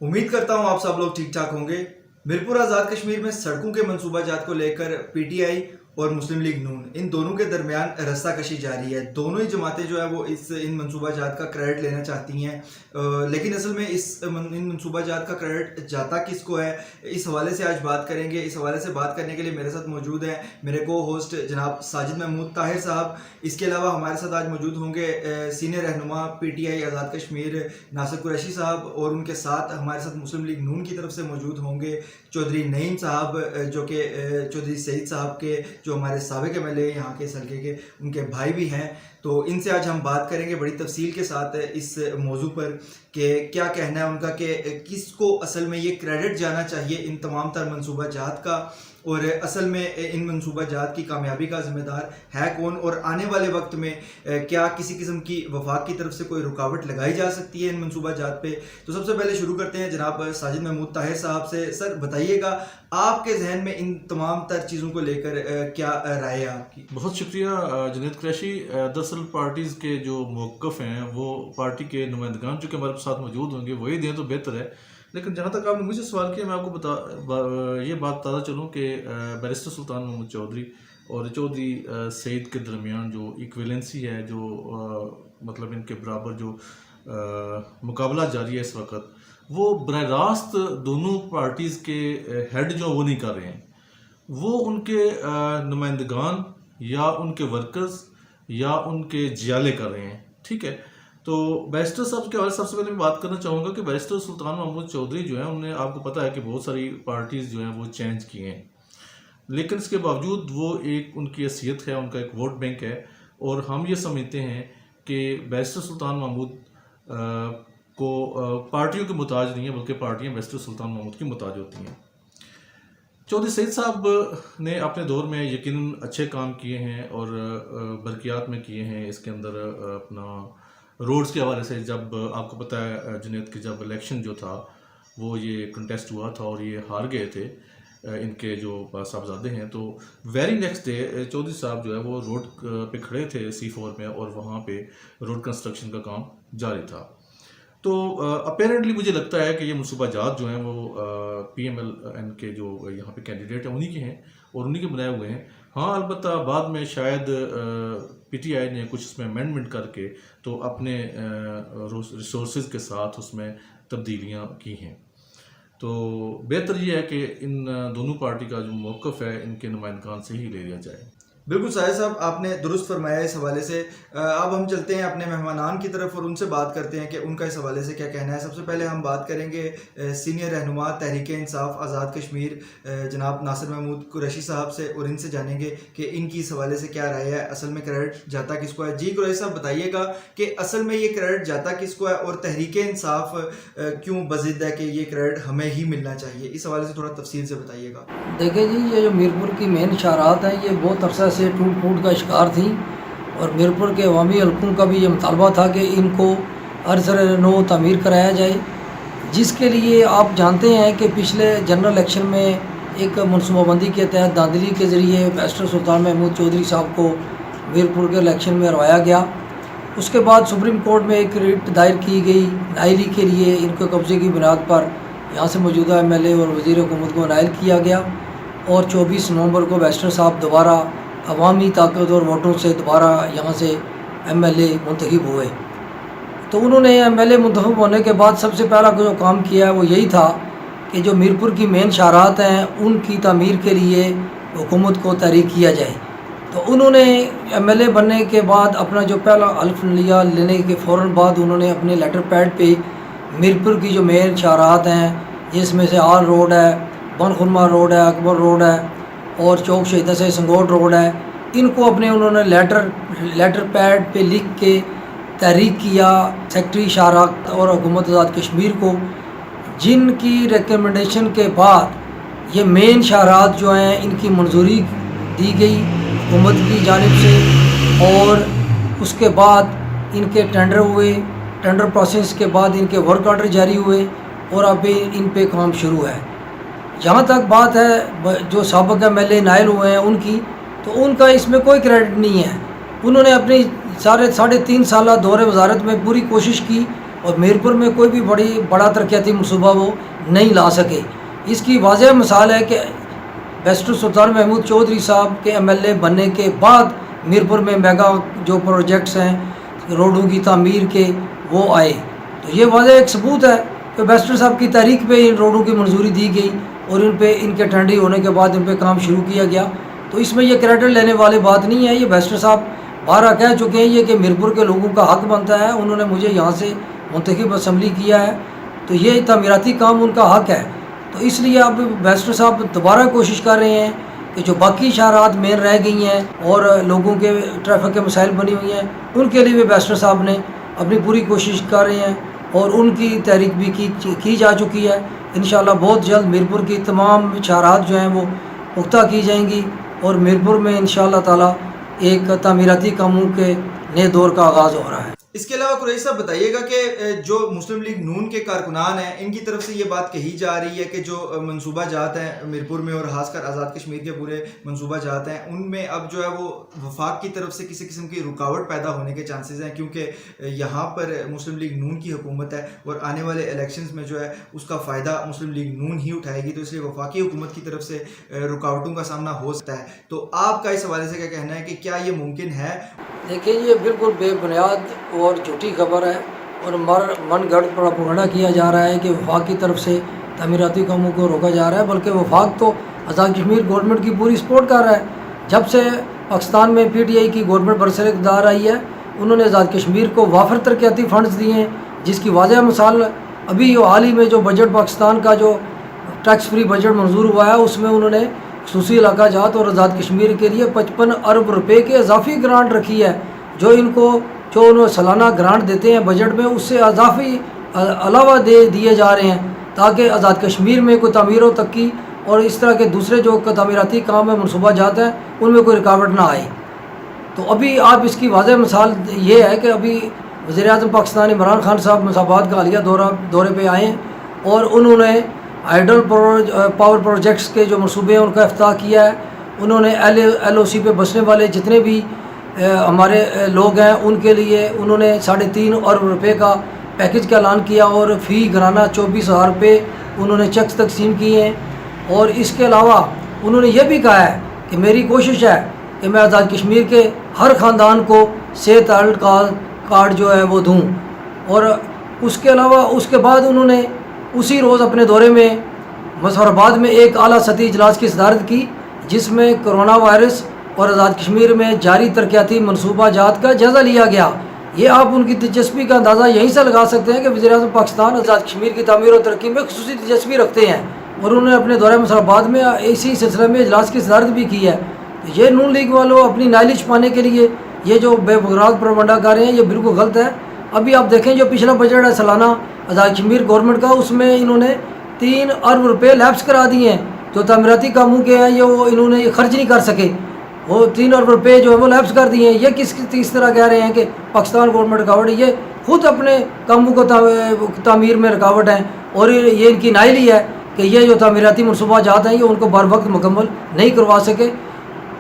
उम्मीद करता हूँ आप सब लोग ठीक ठाक होंगे। मीरपुर आज़ाद कश्मीर में सड़कों के मंसूबाजात को लेकर पीटीआई और मुस्लिम लीग नून इन दोनों के दरमियान रस्सा कशी जारी है। दोनों ही जमातें जो है वो इन मंसूबाजात का क्रेडिट लेना चाहती हैं, लेकिन असल में इन मंसूबाजात का क्रेडिट जाता किसको है, इस हवाले से आज बात करेंगे। इस हवाले से बात करने के लिए मेरे साथ मौजूद हैं मेरे को होस्ट जनाब साजिद महमूद ताहिर साहब। इसके अलावा हमारे साथ आज मौजूद होंगे सीनियर रहनुमा पीटीआई आज़ाद कश्मीर नासिर कुरैशी साहब, और उनके साथ हमारे साथ मुस्लिम लीग नून की तरफ से मौजूद होंगे चौधरी नईम साहब, जो कि चौधरी सईद साहब के जो हमारे साबिक एमएलए यहाँ के इस हल्के के उनके भाई भी हैं। तो इनसे आज हम बात करेंगे बड़ी तफसील के साथ इस मौजू पर कि क्या कहना है उनका कि किसको असल में ये क्रेडिट जाना चाहिए इन तमाम तर मंसूबाजात का, और असल में इन मंसूबाजात की कामयाबी का ज़िम्मेदार है कौन, और आने वाले वक्त में क्या किसी किस्म की वफाक की तरफ से कोई रुकावट लगाई जा सकती है इन मंसूबाजात पे। तो सबसे पहले शुरू करते हैं जनाब साजिद महमूद ताहिर साहब से। सर बताइएगा, आपके जहन में इन तमाम तर चीज़ों को लेकर क्या राय है आपकी? बहुत शुक्रिया जुनैद कुरैशी। दरअसल पार्टीज़ के जो मौक़िफ़ हैं वो पार्टी के नुमाइंदगान जो कि हमारे साथ मौजूद होंगे वही दें तो बेहतर है। लेकिन जहाँ तक आपने मुझे सवाल किया, मैं आपको ये बात बताता चलूँ कि बैरिस्टर सुल्तान महमूद चौधरी और चौधरी सईद के दरमियान जो इक्विवेलेंसी है, जो मतलब इनके बराबर जो मुकाबला जारी है इस वक्त, वो बराह रास्त दोनों पार्टीज़ के हेड जो वो नहीं कर रहे हैं, वो उनके नुमाइंदगान या उनके वर्कर्स या उनके जियाले कर रहे हैं। ठीक है, तो बैरिस्टर साहब के हवाले सबसे पहले मैं बात करना चाहूँगा कि बैरिस्टर सुल्तान महमूद चौधरी जो है, उन्हें आपको पता है कि बहुत सारी पार्टीज़ जो हैं वो चेंज किए हैं, लेकिन इसके बावजूद वो एक उनकी हैसियत है, उनका एक वोट बैंक है, और हम ये समझते हैं कि बैरिस्टर सुल्तान महमूद को पार्टियों के मुताज नहीं है, बल्कि पार्टियाँ बैरिस्टर सुल्तान महमूद की मुताज होती हैं। चौधरी सईद साहब ने अपने दौर में यकीनन अच्छे काम किए हैं और बरकियात में किए हैं। इसके अंदर अपना रोड्स के हवाले से, जब आपको पता है जुनैद की जब इलेक्शन जो था वो ये कंटेस्ट हुआ था और ये हार गए थे इनके जो साहबजादे हैं, तो वेरी नेक्स्ट डे चौधरी साहब जो है वो रोड पे खड़े थे C4 में, और वहाँ पे रोड कंस्ट्रक्शन का काम जारी था। तो अपेरेंटली मुझे लगता है कि ये मंसूबाजात जो हैं वो PMLN के जो यहाँ पे कैंडिडेट हैं उन्हीं के हैं और उन्हीं के बनाए हुए हैं। हाँ, अलबत्ता बाद में शायद PTI ने कुछ उसमें अमेंडमेंट करके तो अपने रिसोर्सेज के साथ उसमें तब्दीलियाँ की हैं। तो बेहतर ये है कि इन दोनों पार्टी का जो मौक़िफ़ है इनके नुमाइंदगान से ही ले लिया जाए। बिल्कुल साहिब साहब, आपने दुरुस्त फरमाया इस हवाले से। अब हम चलते हैं अपने मेहमानान की तरफ और उनसे बात करते हैं कि उनका इस हवाले से क्या कहना है। सबसे पहले हम बात करेंगे सीनियर रहनुमा तहरीक इंसाफ आज़ाद कश्मीर जनाब नासिर महमूद कुरैशी साहब से, और इनसे जानेंगे कि इनकी इस हवाले से क्या राय है, असल में क्रेडिट जाता किसको है। जी कुरैशी साहब बताइएगा कि असल में ये क्रेडिट जाता किसको है, और तहरीक इंसाफ क्यों बज़िद है कि ये क्रेडिट हमें ही मिलना चाहिए, इस हवाले से थोड़ा तफसील से बताइएगा। देखिए जी, ये जो मीरपुर की मेन इशारात हैं ये बहुत अरसा से टूट फूट का शिकार थी, और मीरपुर के अवामी हल्कों का भी ये मुतालबा था कि इनको अरसर नो तामीर कराया जाए, जिसके लिए आप जानते हैं कि पिछले जनरल इलेक्शन में एक मनसूबाबंदी के तहत धांधली के ज़रिए बैरिस्टर सुल्तान महमूद चौधरी साहब को मीरपुर के इलेक्शन में हरवाया गया। उसके बाद सुप्रीम कोर्ट में एक रिट दायर की गई नाइली के लिए, इनके कब्ज़े की बुनियाद पर यहाँ से मौजूदा MLA और वज़ीर हुकूमत को नाइल किया गया, और 24 नवंबर को बैरिस्टर साहब दोबारा अवामी ताकत और वोटों से दोबारा यहाँ से MLA मुंतखब हुए। तो उन्होंने MLA मुंतखब होने के बाद सबसे पहला जो काम किया है वो यही था कि जो मीरपुर की मेन शाहरात हैं उनकी तामीर के लिए हुकूमत को तहरीक किया जाए। तो उन्होंने MLA बनने के बाद अपना जो पहला हल्फ लिया, लेने के फ़ौरन बाद उन्होंने अपने लेटर पैड पे मीरपुर की जो मेन शाहरात हैं, जिसमें से आल रोड है, बनखुरमा रोड है, अकबर रोड है, और चौक शहीदा से संगोट रोड है, इनको अपने उन्होंने लेटर पैड पे लिख के तहरीक किया सेक्रेटरी शाहरात और हुकूमत आज़ाद कश्मीर को, जिनकी रिकमेंडेशन के बाद ये मेन शाहरात जो हैं इनकी मंजूरी दी गई हुकूमत की जानिब से, और उसके बाद इनके टेंडर हुए, टेंडर प्रोसेस के बाद इनके वर्क ऑर्डर जारी हुए, और अब इन पे काम शुरू है। जहाँ तक बात है जो साबिक MLA नायल हुए हैं उनकी, तो उनका इसमें कोई क्रेडिट नहीं है। उन्होंने अपनी 3.5 साल दौरे वजारत में पूरी कोशिश की اور میرپور میں کوئی بھی بڑا ترقیاتی منصوبہ وہ نہیں لا سکے. اس کی واضح مثال ہے کہ بیرسٹر سلطان محمود چودھری صاحب کے MLA بننے کے بعد میرپور میں میگا جو پروجیکٹس ہیں روڈوں کی تعمیر کے وہ آئے. تو یہ واضح ایک ثبوت ہے کہ بیرسٹر صاحب کی تحریک پہ ان روڈوں کی منظوری دی گئی اور ان کے ٹینڈر ہونے کے بعد ان پہ کام شروع کیا گیا. تو اس میں یہ کریڈٹ لینے والی بات نہیں ہے. یہ بیرسٹر صاحب بارہ کہہ چکے ہیں یہ کہ میرپور کے لوگوں کا حق بنتا ہے. انہوں نے مجھے یہاں سے منتخب اسمبلی کیا ہے تو یہ تعمیراتی کام ان کا حق ہے. تو اس لیے اب بیرسٹر صاحب دوبارہ کوشش کر رہے ہیں کہ جو باقی شاہراہات مین رہ گئی ہیں اور لوگوں کے ٹریفک کے مسائل بنی ہوئی ہیں ان کے لیے بھی بیرسٹر صاحب نے اپنی پوری کوشش کر رہے ہیں اور ان کی تحریک بھی کی جا چکی ہے. انشاءاللہ بہت جلد میرپور کی تمام شاہراہات جو ہیں وہ پختہ کی جائیں گی اور میرپور میں انشاءاللہ تعالی ایک تعمیراتی کاموں کے نئے دور کا آغاز ہو رہا ہے. اس کے علاوہ قریشی صاحب بتائیے گا کہ جو مسلم لیگ نون کے کارکنان ہیں ان کی طرف سے یہ بات کہی جا رہی ہے کہ جو منصوبہ جات ہیں میرپور میں اور خاص کر آزاد کشمیر کے پورے منصوبہ جات ہیں ان میں اب جو ہے وہ وفاق کی طرف سے کسی قسم کی رکاوٹ پیدا ہونے کے چانسز ہیں کیونکہ یہاں پر مسلم لیگ نون کی حکومت ہے اور آنے والے الیکشنز میں جو ہے اس کا فائدہ مسلم لیگ نون ہی اٹھائے گی. تو اس لیے وفاقی حکومت کی طرف سے رکاوٹوں کا سامنا ہو سکتا ہے. تو آپ کا اس حوالے سے کیا کہنا ہے کہ کیا یہ ممکن ہے؟ دیکھیں یہ بالکل بے بنیاد اور جھوٹی خبر ہے اور من گڑھ پروپیگنڈا کیا جا رہا ہے کہ وفاق کی طرف سے تعمیراتی کاموں کو روکا جا رہا ہے. بلکہ وفاق تو آزاد کشمیر گورنمنٹ کی پوری سپورٹ کر رہا ہے. جب سے پاکستان میں PTI کی گورنمنٹ برسر اقتدار آئی ہے انہوں نے آزاد کشمیر کو وافر ترقیاتی فنڈز دیے ہیں جس کی واضح مثال ابھی حال ہی میں جو بجٹ پاکستان کا جو ٹیکس فری بجٹ منظور ہوا ہے اس میں انہوں نے خصوصی علاقہ جات اور آزاد کشمیر کے لیے 55 ارب روپے کے اضافی گرانٹ رکھی ہے جو انہوں سالانہ گرانٹ دیتے ہیں بجٹ میں اس سے اضافی علاوہ دیے جا رہے ہیں تاکہ آزاد کشمیر میں کوئی تعمیر و ترقی اور اس طرح کے دوسرے جو تعمیراتی کام ہیں منصوبہ جات ہیں ان میں کوئی رکاوٹ نہ آئے. تو ابھی آپ اس کی واضح مثال یہ ہے کہ ابھی وزیر اعظم پاکستان عمران خان صاحب مسابات کا حالیہ دورے پہ آئے ہیں اور انہوں نے ہائیڈل پاور پروجیکٹس کے جو منصوبے ہیں ان کا افتتاح کیا ہے. انہوں نے LOC پہ بسنے والے جتنے بھی ہمارے لوگ ہیں ان کے لیے انہوں نے 3.5 ارب روپے کا پیکج کا اعلان کیا اور فی گرانہ 24,000 روپے انہوں نے چیکس تقسیم کیے ہیں. اور اس کے علاوہ انہوں نے یہ بھی کہا ہے کہ میری کوشش ہے کہ میں آزاد کشمیر کے ہر خاندان کو صحت ہیلتھ کارڈ جو ہے وہ دوں. اور اس کے علاوہ اس کے بعد انہوں نے اسی روز اپنے دورے میں مظفر آباد میں ایک اعلیٰ سطحی اجلاس کی صدارت کی جس میں کرونا وائرس اور آزاد کشمیر میں جاری ترقیاتی منصوبہ جات کا جائزہ لیا گیا. یہ آپ ان کی دلچسپی کا اندازہ یہیں سے لگا سکتے ہیں کہ وزیر اعظم پاکستان آزاد کشمیر کی تعمیر و ترقی میں خصوصی دلچسپی رکھتے ہیں اور انہوں نے اپنے دورہ مظفر آباد میں اسی سلسلے میں اجلاس کی صدارت بھی کی ہے. یہ نون لیگ والوں اپنی نائلج پانے کے لیے یہ جو بے بنیاد پروپیگنڈا کر رہے ہیں یہ بالکل غلط ہے. ابھی آپ دیکھیں جو پچھلا بجٹ ہے سالانہ آزاد کشمیر گورنمنٹ کا اس میں انہوں نے 3 ارب روپے لیپس کرا دیے ہیں جو تعمیراتی کاموں کے ہیں انہوں نے خرچ نہیں کر سکے. وہ 3 ارب روپے جو ہے وہ لیپس کر دیے ہیں. یہ کس طرح کہہ رہے ہیں کہ پاکستان گورنمنٹ رکاوٹ ہے؟ یہ خود اپنے کاموں کو تعمیر میں رکاوٹ ہیں اور یہ ان کی نائلی ہے کہ یہ جو تعمیراتی منصوبہ جات ہیں یہ ان کو بر وقت مکمل نہیں کروا سکے.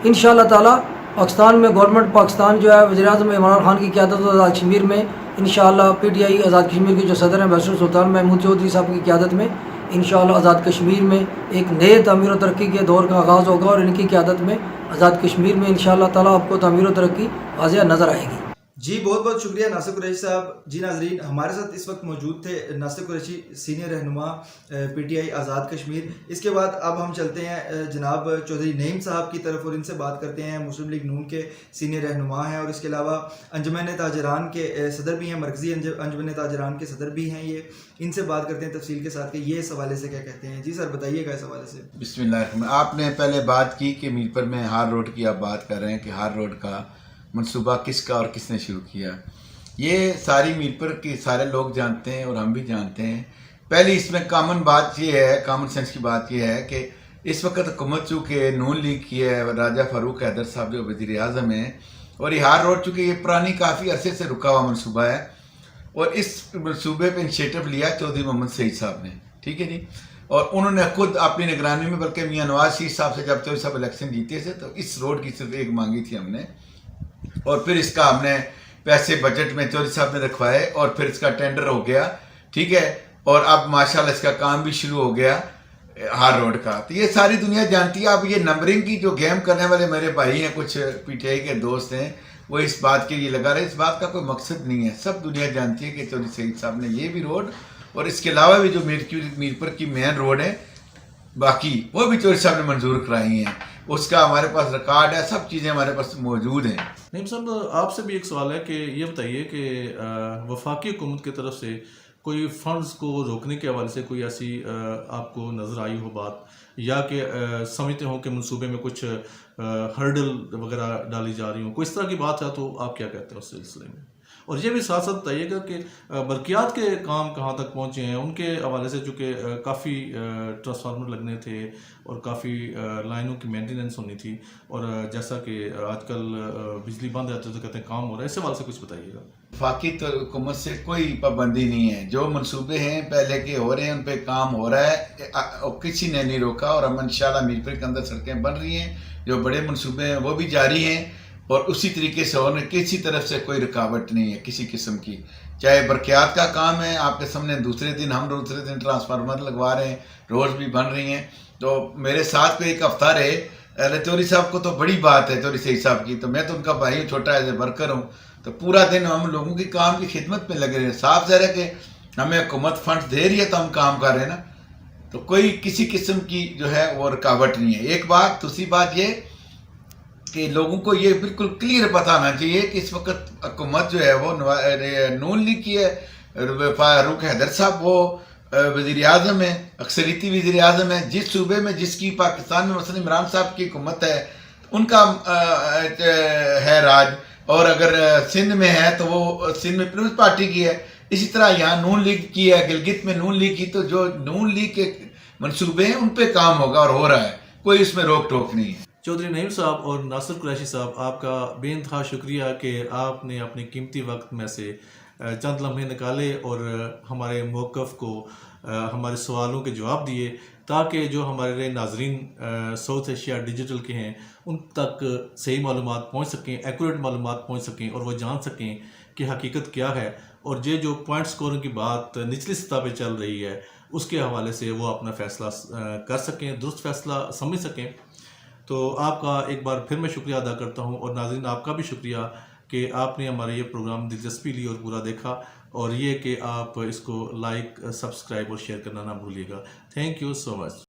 انشاءاللہ تعالی پاکستان میں گورنمنٹ پاکستان جو ہے وزیر اعظم عمران خان کی قیادت آزاد کشمیر میں انشاءاللہ PTI آزاد کشمیر کے جو صدر ہیں بیرسٹر سلطان محمود چودھری صاحب کی قیادت میں انشاءاللہ آزاد کشمیر میں ایک نئے تعمیر و ترقی کے دور کا آغاز ہوگا اور ان کی قیادت میں آزاد کشمیر میں انشاءاللہ تعالی آپ کو تعمیر و ترقی واضح نظر آئے گی. جی بہت بہت شکریہ ناصر قریشی صاحب. جی ناظرین ہمارے ساتھ اس وقت موجود تھے ناصر قریشی سینئر رہنما PTI آزاد کشمیر. اس کے بعد اب ہم چلتے ہیں جناب چودھری نعیم صاحب کی طرف اور ان سے بات کرتے ہیں. مسلم لیگ نون کے سینئر رہنما ہیں اور اس کے علاوہ انجمن تاجران کے صدر بھی ہیں, مرکزی انجمن تاجران کے صدر بھی ہیں. یہ ان سے بات کرتے ہیں تفصیل کے ساتھ کہ یہ اس حوالے سے کیا کہتے ہیں. جی سر بتائیے گا اس حوالے سے. بسم اللہ الرحمن. آپ نے پہلے بات کی کہ میرپور میں ہار روڈ کی آپ بات کر رہے ہیں کہ ہار روڈ کا منصوبہ کس کا اور کس نے شروع کیا. یہ ساری میرپور کی سارے لوگ جانتے ہیں اور ہم بھی جانتے ہیں. پہلی اس میں کامن بات یہ ہے, کامن سینس کی بات یہ ہے کہ اس وقت حکومت چونکہ نون لیگ کی ہے, راجہ فاروق حیدر صاحب جو وزیر اعظم ہیں, اور یہ ہار روڈ چونکہ یہ پرانی کافی عرصے سے رکا ہوا منصوبہ ہے اور اس منصوبے پہ انیشیٹو لیا چودھری محمد سعید صاحب نے. ٹھیک ہے جی. اور انہوں نے خود اپنی نگرانی میں, بلکہ میاں نواز شریف صاحب سے جب چودھری صاحب الیکشن جیتے تھے تو اس روڈ کی صرف ایک مانگی تھی ہم نے, اور پھر اس کا ہم نے पैसे बजट में चौधरी साहब ने रखवाए और फिर इसका टेंडर हो गया, ठीक है, और अब माशाल्लाह इसका काम भी शुरू हो गया हार रोड का। तो ये सारी दुनिया जानती है। अब ये नंबरिंग की जो गेम करने वाले मेरे भाई हैं, कुछ पीटीआई के दोस्त हैं, वो इस बात के लिए लगा रहे, इस बात का कोई मकसद नहीं है। सब दुनिया जानती है कि चौधरी सईद साहब ने ये भी रोड और इसके अलावा भी जो मीरपुर की मेन रोड है बाकी वो भी चौधरी साहब ने मंजूर कराई हैं, उसका हमारे पास रिकॉर्ड है, सब चीज़ें हमारे पास मौजूद हैं। नईम साहब, आपसे भी एक सवाल है कि ये बताइए कि वफाकी हुकूमत की तरफ से कोई फंड्स को रोकने के हवाले से कोई ऐसी आपको नज़र आई हो बात, या कि समझते हो कि मंसूबे में कुछ हर्डल वगैरह डाली जा रही हो, कोई इस तरह की बात है तो आप क्या कहते हैं उस सिलसिले में? और ये भी साथ साथ बताइएगा कि बरकियात के काम कहाँ तक पहुँचे हैं उनके हवाले से, चूँकि काफ़ी ट्रांसफार्मर लगने थे और काफ़ी लाइनों की मेंटेनेंस होनी थी, और जैसा कि आजकल बिजली बंद रहती है तो कहते हैं काम हो रहा है, इस हवाले से कुछ बताइएगा। वफाकी तो हुकूमत से कोई पाबंदी नहीं है, जो मंसूबे हैं पहले के हो रहे हैं उन पे काम हो रहा है और किसी ने नहीं रोका, और हम इंशाल्लाह मीरपुर के अंदर सड़कें बन रही हैं, जो बड़े मंसूबे हैं वो भी जारी हैं और उसी तरीके से होने, किसी तरफ से कोई रुकावट नहीं है किसी किस्म की। चाहे बरकियात का काम है, आपके सामने दूसरे दिन ट्रांसफार्मर लगवा रहे हैं, रोड भी बन रही हैं। तो मेरे साथ कोई एक हफ्ता रहे, चौधरी साहब को तो बड़ी बात है चौधरी सईद साहब की, तो मैं तो उनका भाई हूँ, छोटा एज ए वर्कर हूँ, तो पूरा दिन हम लोगों की काम की खिदमत में लगे रहे। साफ ज़ाहिर है कि हमें हुकूमत फंड दे रही है तो हम काम कर रहे हैं ना, तो कोई किसी किस्म की जो है वो रुकावट नहीं है। एक बात, दूसरी बात ये कि लोगों को ये बिल्कुल क्लियर पता होना चाहिए कि इस वक्त हुकूमत जो है वो नून लीग की है, फारूक हैदर साहब वो वज़ीर आज़म है, अक्सरियती वज़ीर आज़म है, जिस सूबे में जिसकी पाकिस्तान में मसलन इमरान साहब की हुकूमत है उनका है राज, और अगर सिंध में है तो वो सिंध में पीपल्स पार्टी की है। इसी तरह यहाँ नून लीग की है, गिलगित में नून लीग की, तो जो नून लीग के मंसूबे हैं उन पे काम होगा और हो रहा है, कोई इसमें रोक टोक नहीं है। चौधरी नईम साहब और नासिर कुरैशी साहब, आपका बेइंतहा शुक्रिया कि आपने अपने कीमती वक्त में से चंद लम्हे निकाले और हमारे मौक़िफ़ को, हमारे सवालों के जवाब दिए, ताकि जो हमारे नाजरीन साउथ एशिया डिजिटल के हैं उन तक सही मालूमात पहुँच सकें, एक्यूरेट मालूमात पहुँच सकें और वो जान सकें कि हकीकत क्या है, और ये जो पॉइंट स्कोरिंग की बात निचली सतह पे चल रही है उसके हवाले से वो अपना फ़ैसला कर सकें, दुरुस्त फ़ैसला समझ सकें। तो आपका एक बार फिर मैं शुक्रिया अदा करता हूं, और नाज़रीन आपका भी शुक्रिया कि आपने हमारा ये प्रोग्राम दिलचस्पी ली और पूरा देखा, और ये कि आप इसको लाइक, सब्सक्राइब और शेयर करना ना भूलिएगा। Thank you so much.